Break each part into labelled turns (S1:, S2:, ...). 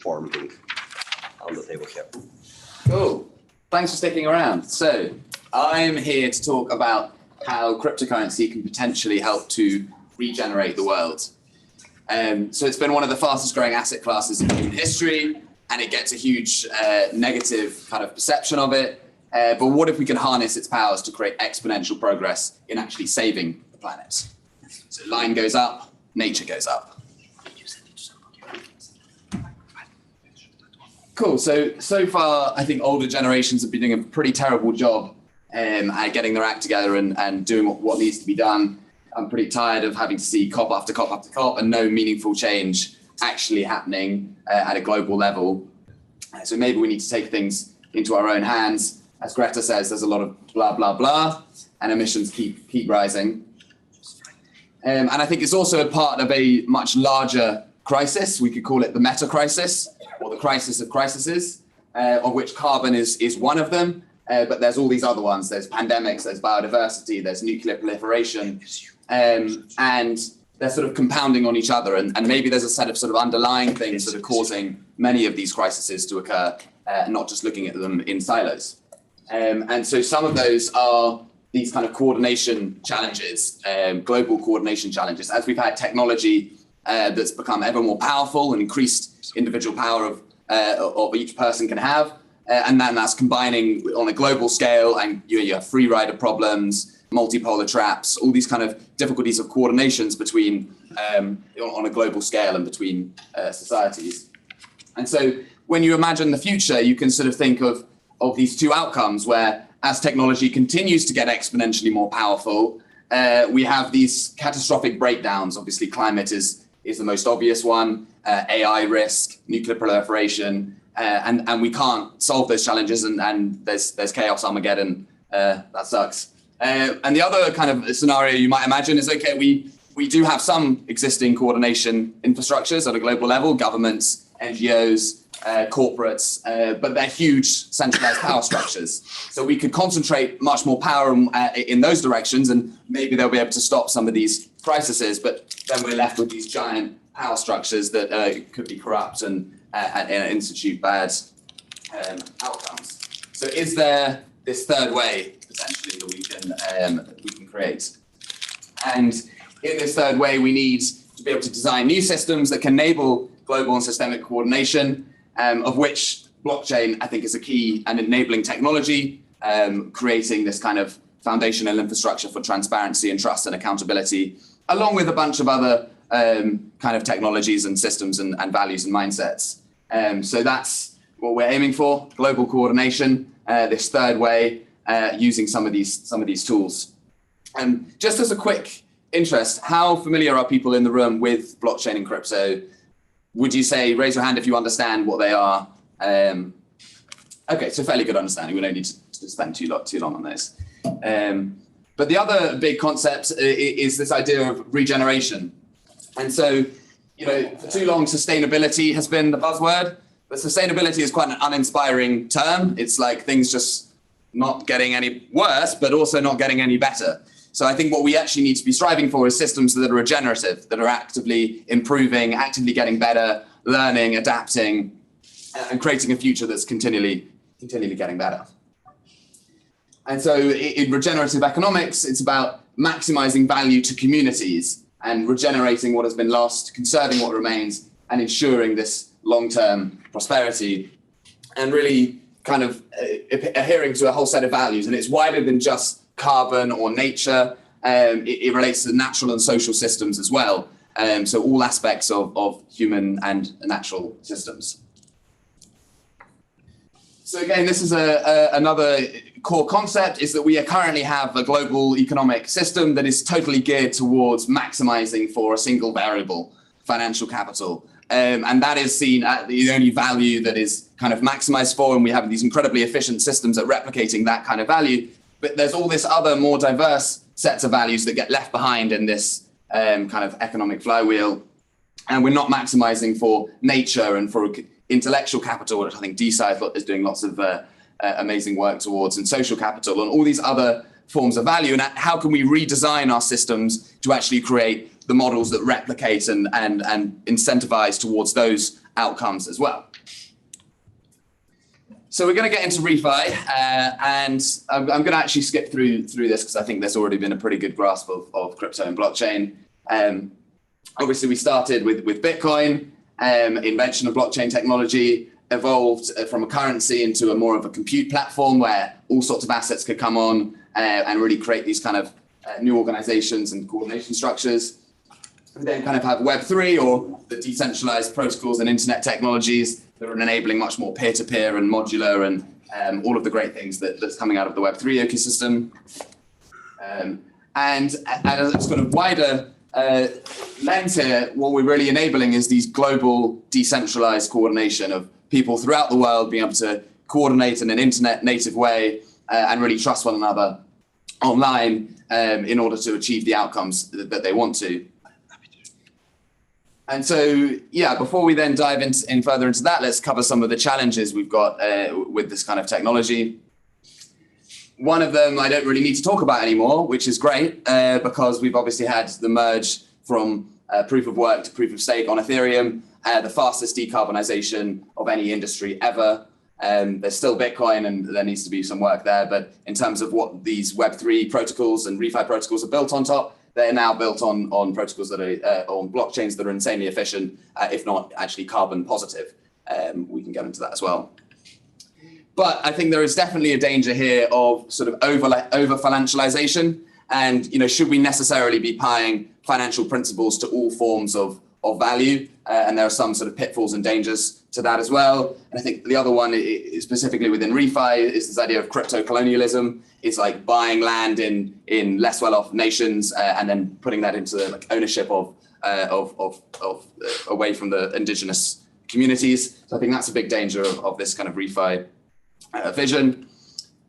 S1: form thing on the table here.
S2: Cool. Thanks for sticking around. So I'm here to talk about how cryptocurrency can potentially help to regenerate the world. So it's been one of the fastest growing asset classes in human history, and it gets a huge negative kind of perception of it. But what if we can harness its powers to create exponential progress in actually saving the planet? So line goes up, nature goes up. Cool. So far, I think older generations have been doing a pretty terrible job at getting their act together and doing what needs to be done. I'm pretty tired of having to see COP after COP after COP and no meaningful change actually happening at a global level. So maybe we need to take things into our own hands. As Greta says, there's a lot of blah, blah, blah, and emissions keep rising. And I think it's also a part of a much larger crisis. We could call it the meta crisis, or the crisis of crises, of which carbon is one of them. But there's all these other ones. There's pandemics, there's biodiversity, there's nuclear proliferation, and they're sort of compounding on each other. And maybe there's a set of sort of underlying things that are causing many of these crises to occur, not just looking at them in silos. And so some of those are these kind of coordination challenges, global coordination challenges. As we've had technology that's become ever more powerful and increased individual power of each person can have. And then that's combining on a global scale, and you have free rider problems, multipolar traps, all these kind of difficulties of coordinations between on a global scale and between societies. And so when you imagine the future, you can sort of think of these two outcomes where as technology continues to get exponentially more powerful, we have these catastrophic breakdowns. Obviously, climate is the most obvious one, AI risk, nuclear proliferation, and we can't solve those challenges, and there's chaos Armageddon. That sucks. And the other kind of scenario you might imagine is, okay, we do have some existing coordination infrastructures at a global level, governments, NGOs, corporates, but they're huge centralized power structures. So we could concentrate much more power in those directions, and maybe they'll be able to stop some of these crises, but then we're left with these giant power structures that could be corrupt and institute bad outcomes. So is there this third way potentially that we can create? And in this third way, we need to be able to design new systems that can enable global and systemic coordination, of which blockchain, I think, is a key and enabling technology, creating this kind of foundational infrastructure for transparency and trust and accountability, along with a bunch of other kind of technologies and systems and values and mindsets. So that's what we're aiming for: global coordination, this third way, using some of these tools. Just as a quick interest, how familiar are people in the room with blockchain and crypto? Would you say, raise your hand if you understand what they are? Okay, so fairly good understanding. We don't need to spend too long on this. But the other big concept is this idea of regeneration. And so, for too long, sustainability has been the buzzword, but sustainability is quite an uninspiring term. It's like things just not getting any worse, but also not getting any better. So I think what we actually need to be striving for is systems that are regenerative, that are actively improving, actively getting better, learning, adapting, and creating a future that's continually getting better. And so in regenerative economics, it's about maximizing value to communities and regenerating what has been lost, conserving what remains, and ensuring this long-term prosperity, and really kind of adhering to a whole set of values. And it's wider than just carbon or nature. It relates to natural and social systems as well. So all aspects of human and natural systems. So again, this is another core concept, is that we currently have a global economic system that is totally geared towards maximizing for a single variable, financial capital. And that is seen as the only value that is kind of maximized for, and we have these incredibly efficient systems at replicating that kind of value. But there's all this other more diverse sets of values that get left behind in this kind of economic flywheel. And we're not maximizing for nature and for intellectual capital, which I think DeSci is doing lots of amazing work towards, and social capital and all these other forms of value. And how can we redesign our systems to actually create the models that replicate and incentivize towards those outcomes as well. So we're going to get into ReFi, and I'm going to actually skip through this because I think there's already been a pretty good grasp of crypto and blockchain. Obviously, we started with Bitcoin, invention of blockchain technology, evolved from a currency into a more of a compute platform where all sorts of assets could come on and really create these kind of new organizations and coordination structures. We then kind of have Web3, or the decentralized protocols and internet technologies that are enabling much more peer-to-peer and modular and all of the great things that's coming out of the Web3 ecosystem. And as a sort of wider lens here, what we're really enabling is these global decentralized coordination of people throughout the world being able to coordinate in an internet native way and really trust one another online in order to achieve the outcomes that they want to. And so, yeah, before we then dive in further into that, let's cover some of the challenges we've got with this kind of technology. One of them I don't really need to talk about anymore, which is great because we've obviously had the merge from proof of work to proof of stake on Ethereum, the fastest decarbonization of any industry ever. There's still Bitcoin and there needs to be some work there, but in terms of what these Web3 protocols and ReFi protocols are built on top, they're now built on protocols that are on blockchains that are insanely efficient, if not actually carbon positive. We can get into that as well. But I think there is definitely a danger here of sort of over financialization. And should we necessarily be applying financial principles to all forms of value? And there are some sort of pitfalls and dangers to that as well. And I think the other one, specifically within ReFi, is this idea of crypto colonialism. It's like buying land in less well-off nations and then putting that into like ownership of away from the indigenous communities. So I think that's a big danger of this kind of ReFi vision.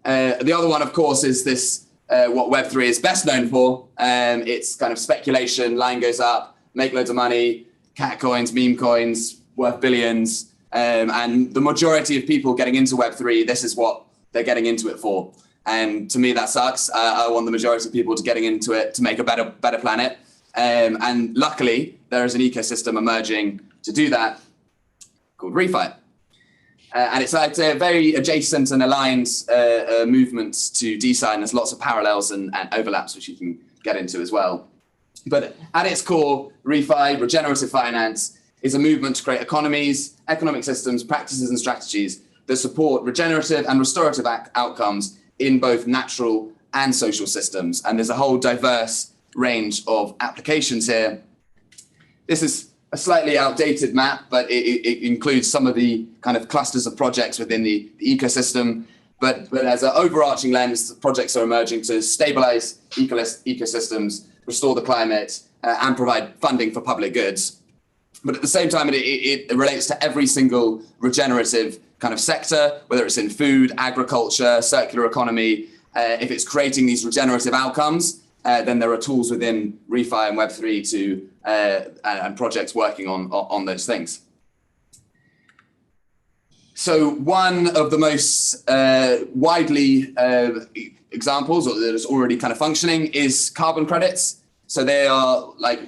S2: The other one, of course, is this what Web3 is best known for. It's kind of speculation, line goes up, make loads of money, cat coins, meme coins, worth billions. And the majority of people getting into Web3, this is what they're getting into it for. And to me, that sucks. I want the majority of people to getting into it to make a better planet. And luckily, there is an ecosystem emerging to do that called ReFi. And it's like a very adjacent and aligned movements to DeSci, and there's lots of parallels and overlaps, which you can get into as well. But at its core, ReFi, regenerative finance, is a movement to create economies, economic systems, practices, and strategies that support regenerative and restorative outcomes in both natural and social systems. And there's a whole diverse range of applications here. This is a slightly outdated map, but it includes some of the kind of clusters of projects within the ecosystem. But as an overarching lens, projects are emerging to stabilize ecosystems, restore the climate, and provide funding for public goods. But at the same time, it relates to every single regenerative kind of sector, whether it's in food, agriculture, circular economy. If it's creating these regenerative outcomes, then there are tools within ReFi and Web3 and projects working on those things. So one of the most widely examples that is already kind of functioning is carbon credits. So they are like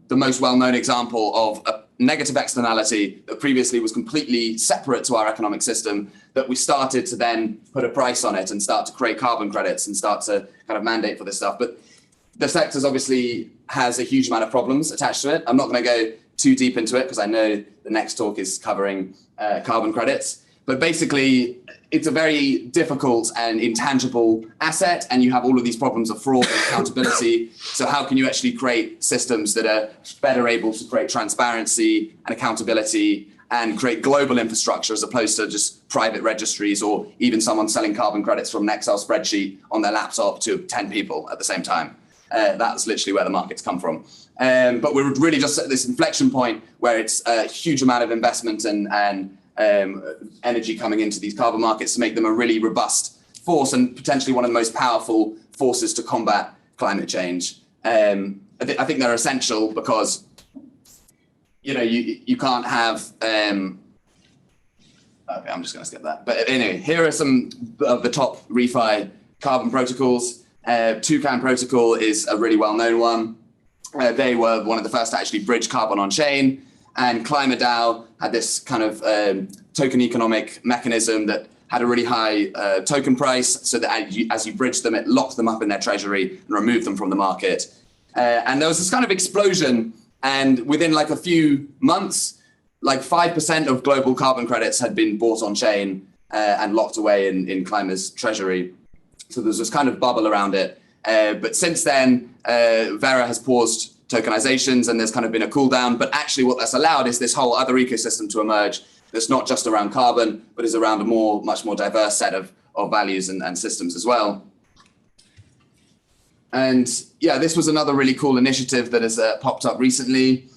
S2: the most well-known example of a negative externality that previously was completely separate to our economic system, that we started to then put a price on it and start to create carbon credits and start to kind of mandate for this stuff. But the sector's obviously has a huge amount of problems attached to it. I'm not going to go too deep into it because I know the next talk is covering carbon credits. But basically, it's a very difficult and intangible asset, and you have all of these problems of fraud and accountability. So how can you actually create systems that are better able to create transparency and accountability and create global infrastructure as opposed to just private registries or even someone selling carbon credits from an Excel spreadsheet on their laptop to 10 people at the same time? That's literally where the markets come from. But we're really just at this inflection point where it's a huge amount of investment and energy coming into these carbon markets to make them a really robust force and potentially one of the most powerful forces to combat climate change. I think they're essential because you can't have. Okay, I'm just going to skip that. But anyway, here are some of the top ReFi carbon protocols. Toucan protocol is a really well-known one. They were one of the first to actually bridge carbon on chain. And Climate DAO had this kind of token economic mechanism that had a really high token price, so that as you bridge them, it locked them up in their treasury and removed them from the market. And there was this kind of explosion, and within like a few months, like 5% of global carbon credits had been bought on chain and locked away in Clima's treasury. So there's this kind of bubble around it. But since then, Vera has paused tokenizations and there's kind of been a cool down. But actually what that's allowed is this whole other ecosystem to emerge that's not just around carbon, but is around a much more diverse set of values and systems as well. And yeah, this was another really cool initiative that has popped up recently.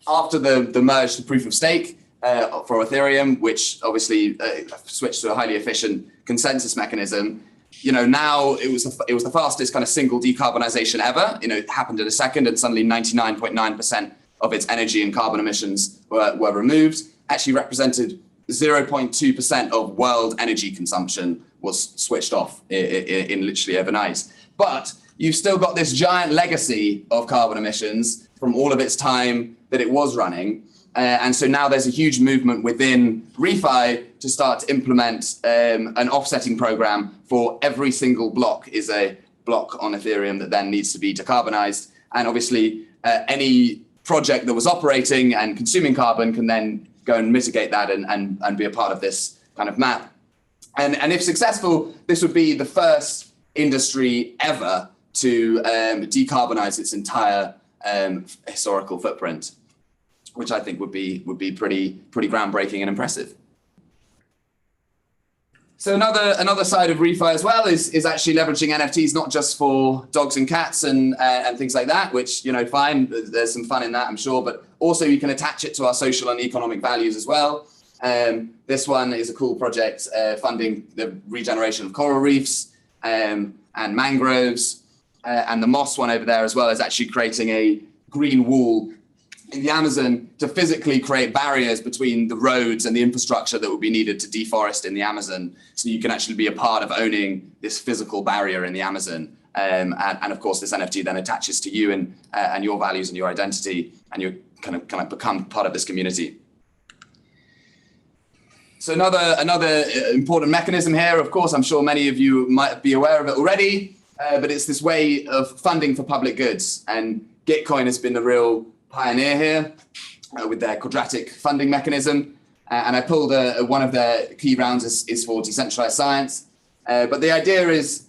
S2: After the merge to proof of stake for Ethereum, which obviously switched to a highly efficient consensus mechanism, now it was the fastest kind of single decarbonization ever. It happened in a second, and suddenly 99.9% of its energy and carbon emissions were removed. Actually represented 0.2% of world energy consumption was switched off in literally overnight. But you've still got this giant legacy of carbon emissions from all of its time that it was running. And so now there's a huge movement within ReFi to start to implement an offsetting program for every single block is a block on Ethereum that then needs to be decarbonized. And obviously any project that was operating and consuming carbon can then go and mitigate that and be a part of this kind of map. And if successful, this would be the first industry ever to decarbonize its entire historical footprint, which I think would be pretty groundbreaking and impressive. So another side of ReFi as well is actually leveraging NFTs, not just for dogs and cats and things like that, which, fine, there's some fun in that, I'm sure, but also you can attach it to our social and economic values as well. This one is a cool project funding the regeneration of coral reefs and mangroves, and the moss one over there as well is actually creating a green wall in the Amazon to physically create barriers between the roads and the infrastructure that would be needed to deforest in the Amazon. So you can actually be a part of owning this physical barrier in the Amazon. And of course, this NFT then attaches to you and your values and your identity, and you kind of become part of this community. So another important mechanism here, of course, I'm sure many of you might be aware of it already, but it's this way of funding for public goods. And Gitcoin has been the real pioneer here with their quadratic funding mechanism. And I pulled one of their key rounds is for decentralized science. But the idea is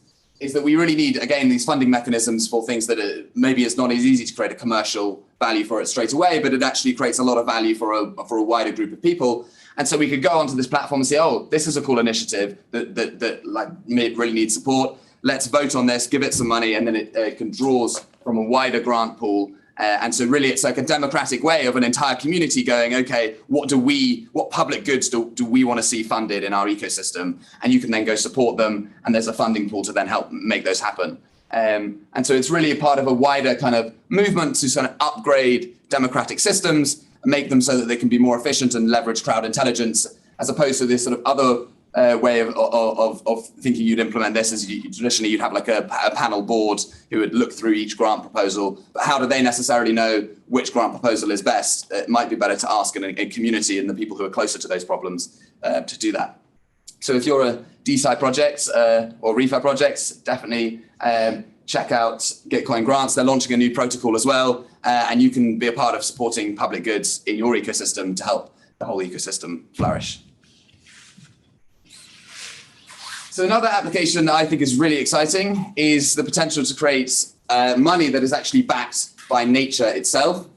S2: that we really need, again, these funding mechanisms for things that maybe it's not as easy to create a commercial value for it straight away, but it actually creates a lot of value for a wider group of people. And so we could go onto this platform and say, oh, this is a cool initiative that like really needs support. Let's vote on this, give it some money, and then it can draws from a wider grant pool. And so really it's like a democratic way of an entire community going, okay, what public goods do we want to see funded in our ecosystem? And you can then go support them, and there's a funding pool to then help make those happen. And so it's really a part of a wider kind of movement to sort of upgrade democratic systems, make them so that they can be more efficient and leverage crowd intelligence, as opposed to this sort of other way of thinking you'd implement this is traditionally you'd have like a panel board who would look through each grant proposal, but how do they necessarily know which grant proposal is best? It might be better to ask in a community and the people who are closer to those problems to do that. So if you're a DeSci project or ReFi projects, definitely check out Gitcoin grants. They're launching a new protocol as well, and you can be a part of supporting public goods in your ecosystem to help the whole ecosystem flourish. So another application that I think is really exciting is the potential to create money that is actually backed by nature itself.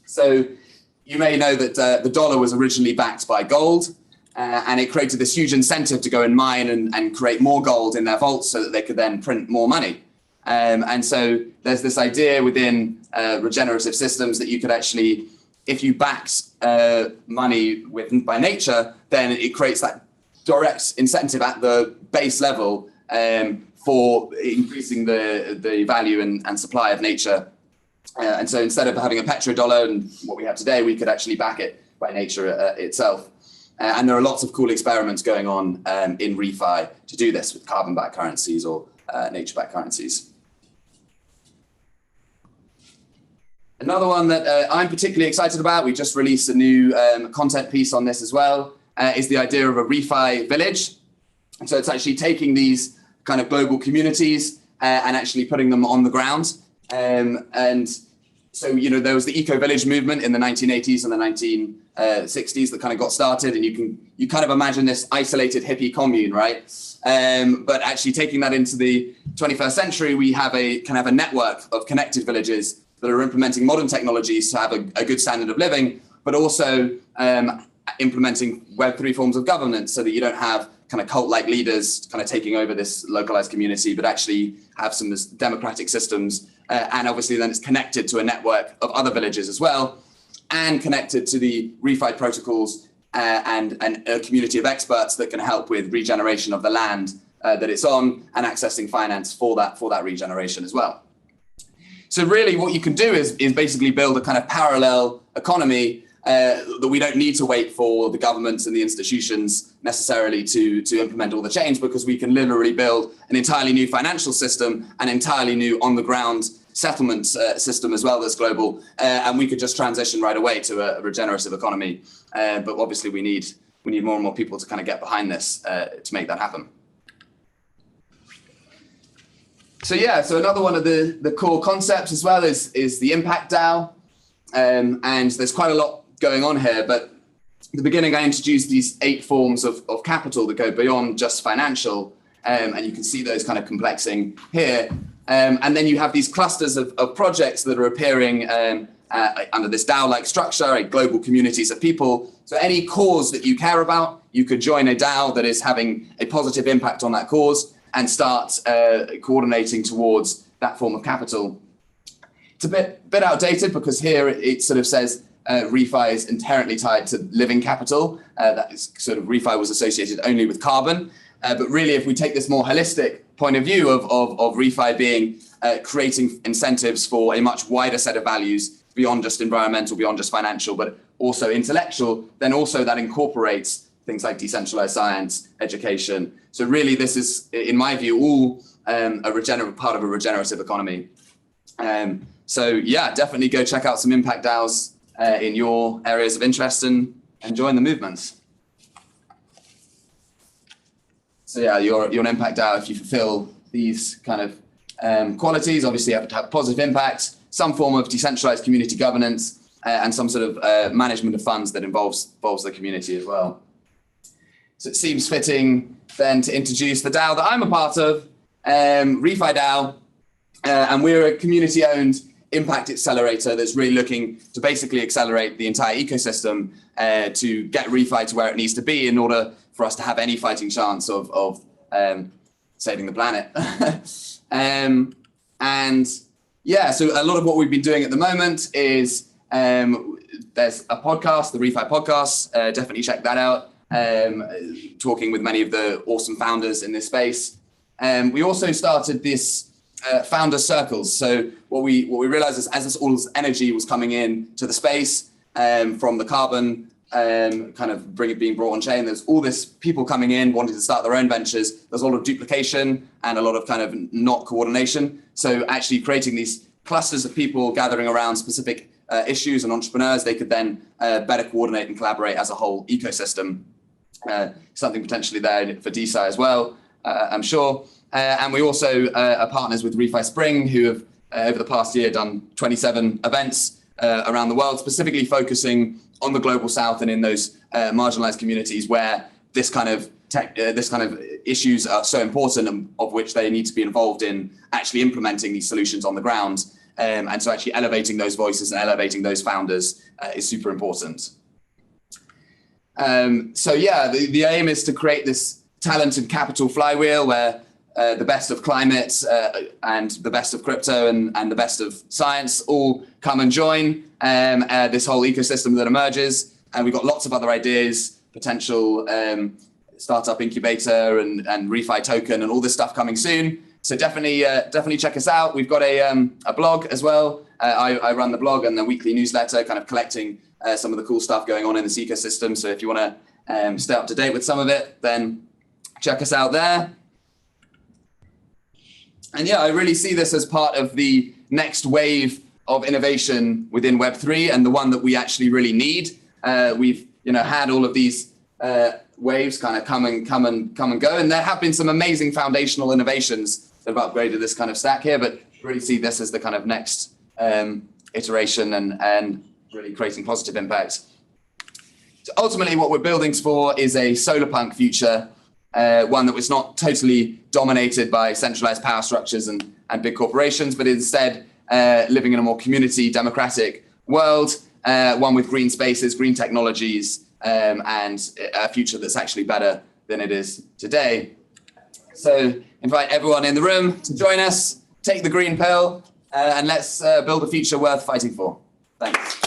S2: So you may know that the dollar was originally backed by gold, and it created this huge incentive to go and mine and create more gold in their vaults so that they could then print more money. And so there's this idea within regenerative systems that you could actually, if you backed money by nature, then it creates that direct incentive at the base level for increasing the value and supply of nature. And so instead of having a petrodollar and what we have today, we could actually back it by nature itself. And there are lots of cool experiments going on in ReFi to do this with carbon-backed currencies or nature-backed currencies. Another one that I'm particularly excited about, we just released a new content piece on this as well, is the idea of a ReFi Village. And so it's actually taking these kind of global communities and actually putting them on the ground. And so, there was the Eco Village movement in the 1980s and the 1960s that kind of got started. And you kind of imagine this isolated hippie commune, right? But actually taking that into the 21st century, we have a network of connected villages that are implementing modern technologies to have a good standard of living, but also implementing Web3 forms of governance so that you don't have kind of cult-like leaders kind of taking over this localized community, but actually have some democratic systems. And obviously then it's connected to a network of other villages as well, and connected to the ReFi protocols and a community of experts that can help with regeneration of the land that it's on and accessing finance for that regeneration as well. So really what you can do is basically build a kind of parallel economy that we don't need to wait for the governments and the institutions necessarily to implement all the change, because we can literally build an entirely new financial system, an entirely new on-the-ground settlement system as well that's global, and we could just transition right away to a regenerative economy. But obviously we need more and more people to kind of get behind this to make that happen. So another one of the core concepts as well is the impact DAO, and there's quite a lot going on here, but at the beginning I introduced these 8 forms of capital that go beyond just financial, and you can see those kind of complexing here, and then you have these clusters of projects that are appearing under this DAO-like structure, global communities of people. So any cause that you care about, you could join a DAO that is having a positive impact on that cause and start coordinating towards that form of capital. It's a bit outdated because here it sort of says ReFi is inherently tied to living capital. That is sort of ReFi was associated only with carbon. But really, if we take this more holistic point of view of ReFi being creating incentives for a much wider set of values beyond just environmental, beyond just financial, but also intellectual, then also that incorporates things like decentralized science, education. So really, this is, in my view, all a regenerative part of a regenerative economy. So definitely go check out some impact DAOs in your areas of interest and join the movements. So you're an impact DAO if you fulfill these kind of qualities. Obviously, you have to have positive impact, some form of decentralized community governance, and some sort of management of funds that involves the community as well. So it seems fitting then to introduce the DAO that I'm a part of, ReFi DAO, and we're a community-owned impact accelerator that's really looking to basically accelerate the entire ecosystem to get ReFi to where it needs to be in order for us to have any fighting chance of saving the planet. So a lot of what we've been doing at the moment is there's a podcast, the ReFi podcast, definitely check that out. Talking with many of the awesome founders in this space. We also started this founder circles. So what we realized is as all this energy was coming in to the space from the carbon kind of being brought on chain, there's all this people coming in wanting to start their own ventures. There's a lot of duplication and a lot of kind of not coordination. So actually creating these clusters of people gathering around specific issues and entrepreneurs, they could then better coordinate and collaborate as a whole ecosystem. Something potentially there for DeSci as well, I'm sure. And we also are partners with ReFi Spring, who have over the past year done 27 events around the world, specifically focusing on the global south and in those marginalized communities where this kind of issues are so important, and of which they need to be involved in actually implementing these solutions on the ground. And so actually elevating those voices and elevating those founders is super important. The aim is to create this talent and capital flywheel where the best of climate and the best of crypto and the best of science all come and join this whole ecosystem that emerges. And we've got lots of other ideas, potential startup incubator and ReFi token and all this stuff coming soon. So definitely check us out. We've got a blog as well. I run the blog and the weekly newsletter, kind of collecting some of the cool stuff going on in this ecosystem. So if you want to stay up to date with some of it, then check us out there. And I really see this as part of the next wave of innovation within Web3 and the one that we actually really need. We've had all of these waves kind of come and go, and there have been some amazing foundational innovations that have upgraded this kind of stack here, but really see this as the kind of next iteration and really creating positive impact. So ultimately, what we're building for is a solarpunk future, one that was not totally dominated by centralized power structures and big corporations, but instead living in a more community, democratic world, one with green spaces, green technologies, and a future that's actually better than it is today. So invite everyone in the room to join us, take the green pill, and let's build a future worth fighting for. Thanks.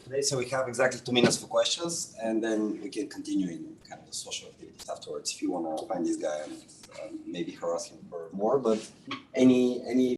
S1: Today, so we have exactly 2 minutes for questions, and then we can continue in kind of the social activities afterwards if you want to find this guy and maybe harass him for more. But any